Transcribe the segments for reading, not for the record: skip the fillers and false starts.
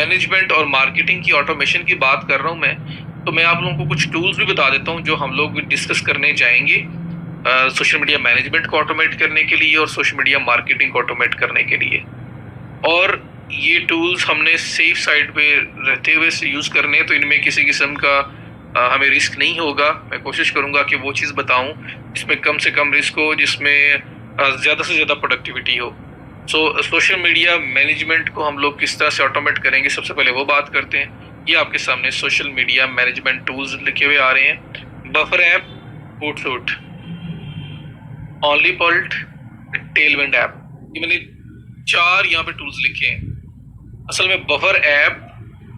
Management और marketing की automation की बात कर रहा हूँ मैं, तो मैं आप लोगों को कुछ टूल्स भी बता देता हूँ जो हम लोग डिस्कस करने जाएंगे सोशल मीडिया मैनेजमेंट को ऑटोमेट करने के लिए और सोशल मीडिया मार्केटिंग को ऑटोमेट करने के लिए। और ये टूल्स हमने सेफ साइड पे रहते हुए से यूज़ करने हैं, तो इनमें किसी किस्म का हमें रिस्क नहीं होगा। मैं कोशिश करूँगा कि वो चीज़ बताऊँ जिसमें कम से कम रिस्क हो, जिसमें ज़्यादा से ज़्यादा प्रोडक्टिविटी हो। सोशल मीडिया मैनेजमेंट को हम लोग किस तरह से ऑटोमेट करेंगे, सबसे पहले वो बात करते हैं। ये आपके सामने सोशल मीडिया मैनेजमेंट टूल्स लिखे हुए आ रहे हैं। बफर ऐप, होotsuite, ओनली पल्ट, टेलविंड ऐप, ये मैंने 4 यहाँ पे टूल्स लिखे हैं। असल में बफर ऐप,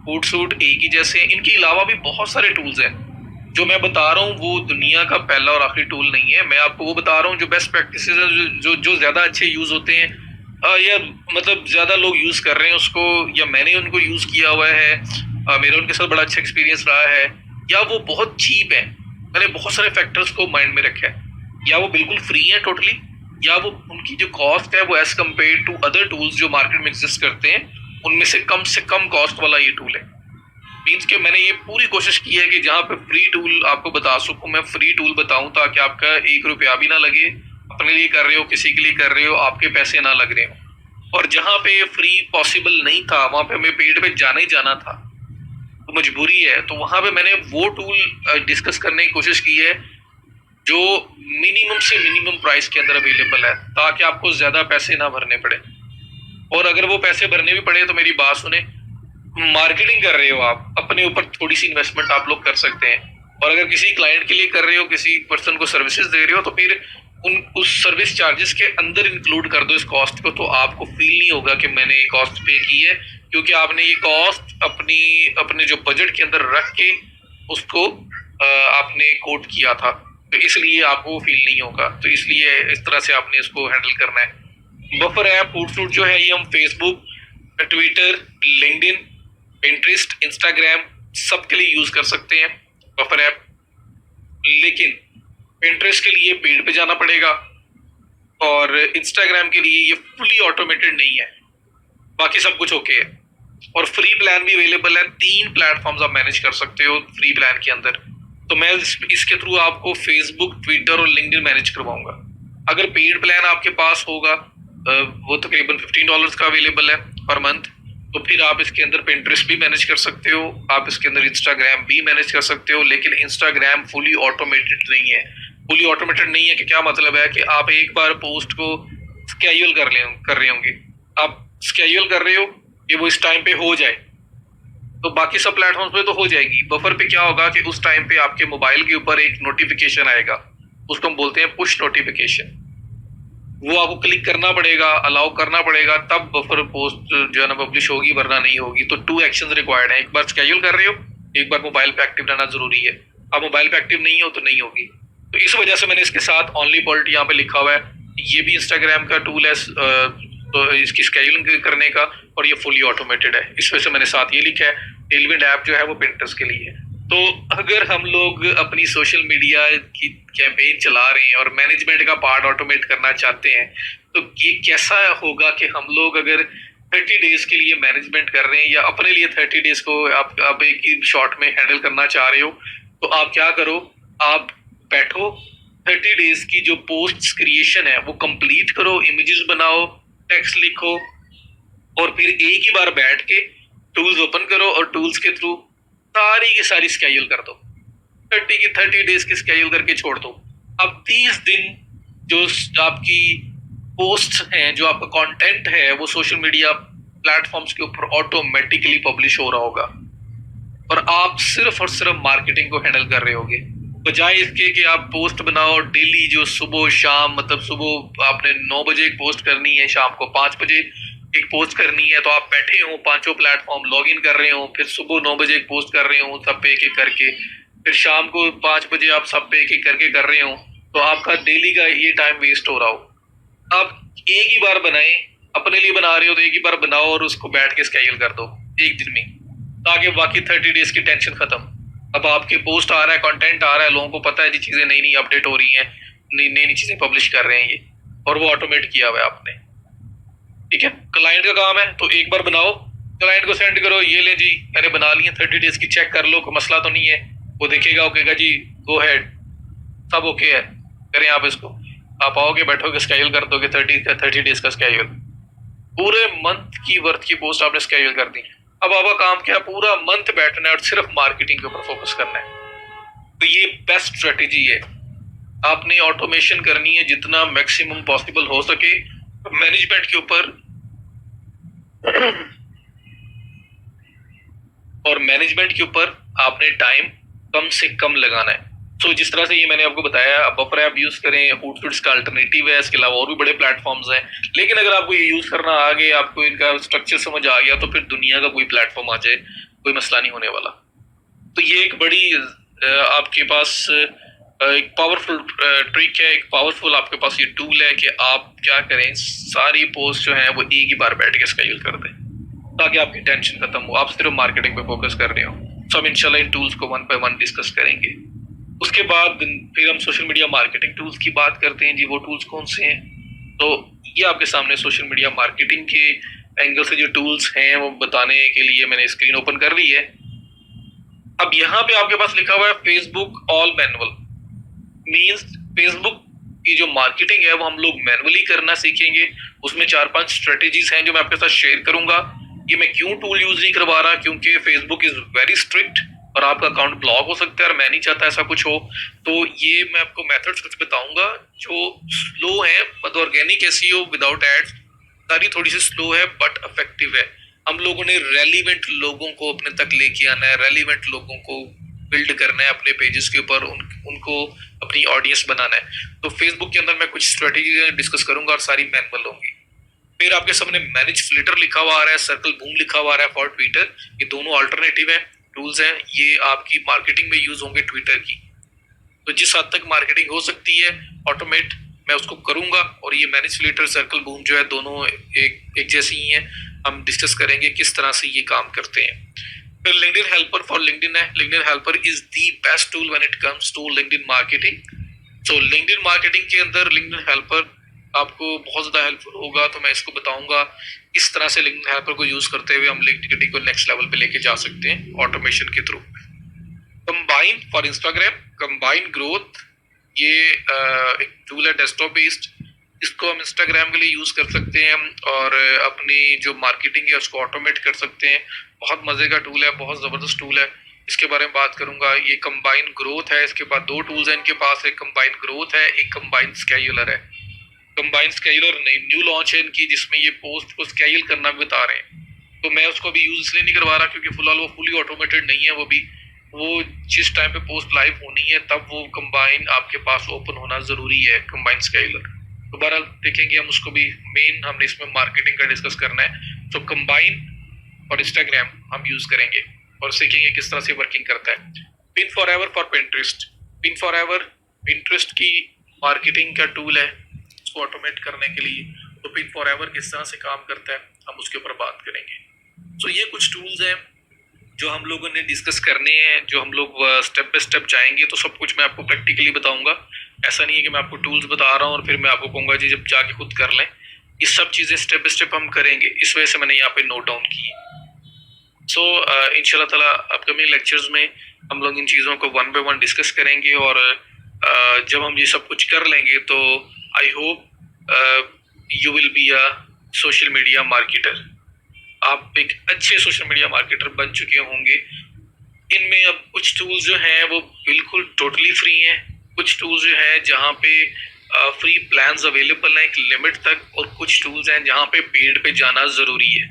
होotsuite एक ही जैसे हैं। इनके अलावा भी बहुत सारे टूल्स हैं। जो मैं बता रहा हूँ वो दुनिया का पहला और आखिरी टूल नहीं है। मैं आपको वो बता रहा हूँ जो बेस्ट प्रैक्टिसेस है, जो ज़्यादा अच्छे यूज़ होते हैं, या मतलब ज़्यादा लोग यूज़ कर रहे हैं उसको, या मैंने उनको यूज़ किया हुआ है, मेरा उनके साथ बड़ा अच्छा एक्सपीरियंस रहा है, या वो बहुत चीप है। मैंने बहुत सारे फैक्टर्स को माइंड में रखा है। या वो बिल्कुल फ्री है टोटली, या वो उनकी जो कॉस्ट है वो as compare to other tools जो मार्केट में एग्जिस्ट करते हैं उनमें से कम कॉस्ट वाला ये टूल है। मीन्स कि मैंने ये पूरी कोशिश की है कि जहाँ पे फ्री टूल आपको बता सकूँ, मैं फ्री टूल बताऊँ ताकि आपका 1 रुपया भी ना लगे। अपने लिए कर रहे हो, किसी के लिए कर रहे हो, आपके पैसे ना लग रहे हो। और जहाँ पे फ्री पॉसिबल नहीं था वहाँ पे हमें पेड पे जाना ही जाना था, तो मजबूरी है, तो वहाँ पे मैंने वो टूल डिस्कस करने की कोशिश की है जो मिनिमम से मिनिमम प्राइस के अंदर अवेलेबल है, ताकि आपको ज़्यादा पैसे ना भरने पड़े। और अगर वो पैसे भरने भी पड़े तो मेरी बात सुने, मार्केटिंग कर रहे हो आप, अपने ऊपर थोड़ी सी इन्वेस्टमेंट आप लोग कर सकते हैं। और अगर किसी क्लाइंट के लिए कर रहे हो, किसी पर्सन को सर्विसेज दे रहे हो, तो फिर उस सर्विस चार्जेस के अंदर इंक्लूड कर दो इस कॉस्ट को, तो आपको फील नहीं होगा कि मैंने ये कॉस्ट पे की है, क्योंकि आपने ये कॉस्ट अपने जो बजट के अंदर रख के उसको आपने कोट किया था, तो इसलिए आपको फील नहीं होगा। तो इसलिए इस तरह से आपने इसको हैंडल करना है। बफर ऐप, होotsuite जो है ये हम Facebook, Twitter, LinkedIn, Pinterest, Instagram सबके लिए यूज कर सकते हैं बफर ऐप। लेकिन पिंटरेस्ट के लिए पेड पे जाना पड़ेगा और इंस्टाग्राम के लिए ये फुली ऑटोमेटेड नहीं है, बाकी सब कुछ ओके है। और फ्री प्लान भी अवेलेबल है, 3 प्लेटफॉर्म्स आप मैनेज कर सकते हो फ्री प्लान के अंदर। तो मैं इसके थ्रू आपको फेसबुक, ट्विटर और लिंक्डइन मैनेज करवाऊंगा। अगर पेड प्लान आपके पास होगा, वो तकरीबन $15 का अवेलेबल है पर मंथ, तो फिर आप इसके अंदर पिंटरेस्ट भी मैनेज कर सकते हो, आप इसके अंदर इंस्टाग्राम भी मैनेज कर सकते हो। लेकिन इंस्टाग्राम फुली ऑटोमेटेड नहीं है। फुली ऑटोमेटेड नहीं है कि क्या मतलब है कि आप एक बार पोस्ट को स्केड्यूल कर रहे होंगे, आप स्केड्यूल कर रहे हो कि वो इस टाइम पे हो जाए, तो बाकी सब प्लेटफॉर्म्स पे तो हो जाएगी। बफर पे क्या होगा कि उस टाइम पे आपके मोबाइल के ऊपर एक नोटिफिकेशन आएगा, उसको हम बोलते हैं पुश नोटिफिकेशन। वो आपको क्लिक करना पड़ेगा, अलाउ करना पड़ेगा, तब बफर पोस्ट जो है ना पब्लिश होगी, वरना नहीं होगी। तो 2 एक्शंस रिक्वायर्ड है। एक बार स्केड्यूल कर रहे हो, एक बार मोबाइल पे एक्टिव रहना जरूरी है। आप मोबाइल पे एक्टिव नहीं हो तो नहीं होगी। तो इस वजह से मैंने इसके साथ ओनली पॉलिट यहाँ पे लिखा हुआ है। ये भी इंस्टाग्राम का टूल है तो इसकी स्केड्यूलिंग करने का, और ये फुली ऑटोमेटेड है, इस वजह से मैंने साथ ये लिखा है। टेलविंड ऐप जो है वो पिंटरेस्ट के लिए है। तो अगर हम लोग अपनी सोशल मीडिया की कैंपेन चला रहे हैं और मैनेजमेंट का पार्ट ऑटोमेट करना चाहते हैं, तो ये कैसा होगा कि हम लोग अगर 30 डेज के लिए मैनेजमेंट कर रहे हैं, या अपने लिए 30 डेज को आप एक ही शॉट में हैंडल करना चाह रहे हो, तो आप क्या करो, आप बैठो, 30 डेज की जो पोस्ट क्रिएशन है वो कंप्लीट करो, इमेजेस बनाओ, टेक्स्ट लिखो, और फिर एक ही बार बैठ के टूल्स ओपन करो और टूल्स के थ्रू सारी की सारी स्केड्यूल कर दो। 30 डेज की स्केड्यूल करके छोड़ दो। अब 30 दिन जो आपकी पोस्ट हैं, जो आपका कंटेंट है, वो सोशल मीडिया प्लेटफॉर्म्स के ऊपर ऑटोमेटिकली पब्लिश हो रहा होगा, और आप सिर्फ और सिर्फ मार्केटिंग को हैंडल कर रहे होगे, बजाय इसके कि आप पोस्ट बनाओ डेली, जो सुबह शाम, मतलब सुबह आपने 9 बजे एक पोस्ट करनी है, शाम को 5 बजे एक पोस्ट करनी है, तो आप बैठे हो 5 प्लेटफॉर्म लॉग इन कर रहे हो, फिर सुबह 9 बजे एक पोस्ट कर रहे हो सब पे एक एक करके, फिर शाम को 5 बजे आप सब पे एक एक करके कर रहे हो, तो आपका डेली का ये टाइम वेस्ट हो रहा हो। आप एक ही बार बनाए, अपने लिए बना रहे हो तो एक ही बार बनाओ और उसको बैठ के स्केड्यूल कर दो एक दिन में, ताकि बाकी 30 डेज की टेंशन खत्म। अब आपके पोस्ट आ रहा है, कंटेंट आ रहा है, लोगों को पता है जी चीजें नई नई अपडेट हो रही हैं, नई नई चीजें पब्लिश कर रहे हैं ये, और वो ऑटोमेट किया हुआ है आपने। ठीक है, क्लाइंट का काम है तो एक बार बनाओ, क्लाइंट को सेंड करो, ये ले जी मैंने बना लिया 30 डेज की, चेक कर लो कोई मसला तो नहीं है। वो देखेगा, ओकेगा जी गो हेड, सब ओके है, करें आप इसको। आप आओगे बैठोगे स्केड्यूल कर दोगे 30 डेज का स्केड्यूल, पूरे मंथ की वर्थ की पोस्ट आपने स्केड्यूल कर दी। अब आपका काम क्या है, पूरा मंथ बैठना है और सिर्फ मार्केटिंग के ऊपर फोकस करना है। तो ये बेस्ट स्ट्रेटेजी है। आपने ऑटोमेशन करनी है जितना मैक्सिमम पॉसिबल हो सके मैनेजमेंट के ऊपर, और मैनेजमेंट के ऊपर आपने टाइम कम से कम लगाना है। तो जिस तरह से ये मैंने आपको बताया, बफर ऐप यूज करें, हूटसुइट्स का अल्टरनेटिव है, इसके अलावा और भी बड़े प्लेटफॉर्म्स हैं। लेकिन अगर आपको ये यूज करना आ गया, आपको इनका स्ट्रक्चर समझ आ गया, तो फिर दुनिया का कोई प्लेटफॉर्म आ जाए कोई मसला नहीं होने वाला। तो ये एक बड़ी आपके पास एक पावरफुल ट्रिक है, एक पावरफुल आपके पास ये टूल है कि आप क्या करें, सारी पोस्ट जो है वो एक ही बार बैठ के स्केड्यूल कर दें ताकि आपकी टेंशन खत्म हो, आप सिर्फ मार्केटिंग पे फोकस कर रहे हो। तो हम इंशाल्लाह इन टूल्स को वन बाय वन डिस्कस करेंगे। उसके बाद फिर हम सोशल मीडिया मार्केटिंग टूल्स की बात करते हैं जी। वो टूल्स कौन से हैं? तो ये आपके सामने सोशल मीडिया मार्केटिंग के एंगल से जो टूल्स हैं वो बताने के लिए मैंने स्क्रीन ओपन कर ली है। अब यहाँ पे आपके पास लिखा हुआ है Facebook all manual, means Facebook की जो मार्केटिंग है वो हम लोग मैनुअली करना सीखेंगे। उसमें 4-5 स्ट्रेटेजीज हैं जो मैं आपके साथ शेयर करूंगा। ये मैं क्यों टूल यूज नहीं करवा रहा, क्योंकि फेसबुक इज वेरी स्ट्रिक्ट और आपका अकाउंट ब्लॉक हो सकता है और मैं नहीं चाहता ऐसा कुछ हो। तो ये मैं आपको मेथड्स कुछ बताऊंगा जो स्लो है, मतलब ऑर्गेनिक एसईओ विदाउट एड्स, सारी थोड़ी सी स्लो है बट इफेक्टिव है। हम लोगों ने रेलिवेंट लोगों को अपने तक लेके आना है, रेलिवेंट लोगों को बिल्ड करना है अपने पेजेस के ऊपर, उनको अपनी ऑडियंस बनाना है। तो फेसबुक के अंदर मैं कुछ स्ट्रेटेजी डिस्कस करूंगा और सारी मैनुअल होंगी। फिर आपके सामने मैनेज फ्लिटर लिखा हुआ आ रहा है, सर्कल बूम लिखा हुआ आ रहा है फॉर ट्विटर। ये दोनों अल्टरनेटिव है, टूल्स हैं, ये आपकी मार्केटिंग में यूज होंगे ट्विटर की। तो जिस हद तक मार्केटिंग हो सकती है ऑटोमेट, मैं उसको करूंगा। और ये मैनेज फ्लिटर, सर्कल बूम जो है दोनों एक जैसी ही हैं। हम डिस्कस करेंगे किस तरह से ये काम करते हैं। फिर लिंक्डइन हेल्पर फॉर लिंक्डइन है। LinkedIn helper is the best tool when it comes to LinkedIn marketing. So LinkedIn marketing के अंदर लिंक्डइन हेल्पर आपको बहुत ज्यादा हेल्पफुल होगा। तो मैं इसको बताऊंगा इस तरह से लिंक्डइन हेल्पर को यूज करते हुए हम लिंक्डइन को नेक्स्ट लेवल पे लेके जा सकते हैं ऑटोमेशन के through. Combine for Instagram, combine growth, ये एक टूल है डेस्कटॉप बेस्ड। इसको हम इंस्टाग्राम के लिए यूज कर सकते हैं और अपनी जो मार्केटिंग है उसको ऑटोमेट कर सकते हैं। बहुत मजे का टूल है, बहुत जबरदस्त टूल है, इसके बारे में बात करूंगा। ये कंबाइन ग्रोथ है। इसके बाद 2 टूल्स हैं इनके पास, एक कंबाइन ग्रोथ है, एक कंबाइन स्केड्यूलर है। कंबाइन स्केड्यूलर न्यू लॉन्च है इनकी, जिसमें ये पोस्ट को स्केड्यूल करना भी बता रहे हैं। तो मैं उसको भी यूज इसलिए नहीं करवा रहा क्योंकि फिलहाल वो फुली ऑटोमेटेड नहीं है। वो जिस टाइम पे पोस्ट लाइव होनी है तब वो कंबाइन आपके पास ओपन होना जरूरी है, कंबाइन स्केड्यूलर। दोबारा देखेंगे हम उसको भी, मेन हमने इसमें मार्केटिंग का डिस्कस करना है। तो कंबाइन और इंस्टाग्राम हम यूज करेंगे और सीखेंगे किस तरह से वर्किंग करता है। Pin for ever for Pinterest, pin for ever Pinterest की मार्केटिंग का टूल है उसको ऑटोमेट करने के लिए। तो पिन फॉर एवर किस तरह से काम करता है हम उसके ऊपर बात करेंगे। तो ये कुछ टूल्स हैं जो हम लोगों ने डिस्कस करने हैं, जो हम लोग स्टेप बाय स्टेप जाएंगे। तो सब कुछ मैं आपको प्रैक्टिकली बताऊंगा। ऐसा नहीं है कि मैं आपको टूल्स बता रहा हूँ और फिर मैं आपको कहूँगा जी जब जाके खुद कर लें। ये सब चीज़ें स्टेप बाय स्टेप हम करेंगे, इस वजह से मैंने यहाँ पे नोट डाउन की। सो इंशाल्लाह ताला अपकमिंग लेक्चर्स में हम लोग इन चीज़ों को वन बाय वन डिस्कस करेंगे। और जब हम ये सब कुछ कर लेंगे तो I hope you will be a social media marketer. आप एक अच्छे सोशल मीडिया मार्केटर बन चुके होंगे। इनमें अब कुछ टूल्स जो हैं वो बिल्कुल टोटली फ्री हैं, कुछ टूल्स जो हैं जहाँ पे फ्री प्लान्स अवेलेबल हैं एक लिमिट तक, और कुछ टूल्स हैं जहाँ पे पेड पे जाना ज़रूरी है,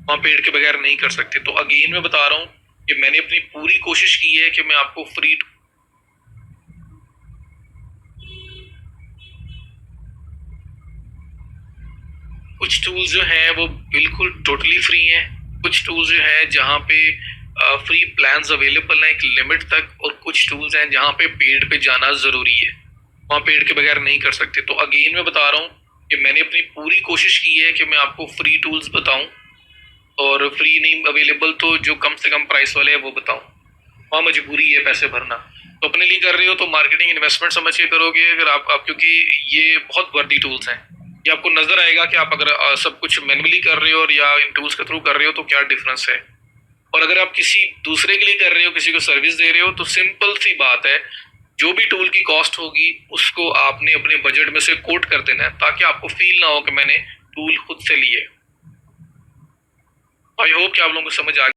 वहाँ पेड के बगैर नहीं कर सकते। तो अगेन मैं बता रहा हूँ कि मैंने अपनी पूरी कोशिश की है कि मैं आपको फ्री कुछ टूल्स जो हैं वो बिल्कुल टोटली फ्री हैं, कुछ टूल्स जो हैं जहाँ पे फ्री प्लान्स अवेलेबल हैं एक लिमिट तक, और कुछ टूल्स हैं जहाँ पे पेड पे जाना ज़रूरी है, वहाँ पेड के बगैर नहीं कर सकते। तो अगेन मैं बता रहा हूँ कि मैंने अपनी पूरी कोशिश की है कि मैं आपको फ्री टूल्स बताऊँ, और फ्री नहीं अवेलेबल तो जो कम से कम प्राइस वाले हैं वो बताऊँ। वहाँ मजबूरी है पैसे भरना। तो अपने लिए कर रहे हो तो मार्केटिंग इन्वेस्टमेंट समझ के करोगे। अगर आप क्योंकि ये बहुत वर्दी टूल्स हैं, ये आपको नजर आएगा कि आप अगर सब कुछ मैनुअली कर रहे हो और या इन टूल्स के थ्रू कर रहे हो तो क्या डिफरेंस है। और अगर आप किसी दूसरे के लिए कर रहे हो, किसी को सर्विस दे रहे हो, तो सिंपल सी बात है, जो भी टूल की कॉस्ट होगी उसको आपने अपने बजट में से कोट कर देना है, ताकि आपको फील ना हो कि मैंने टूल खुद से लिए। आई होप कि आप लोगों को समझ आ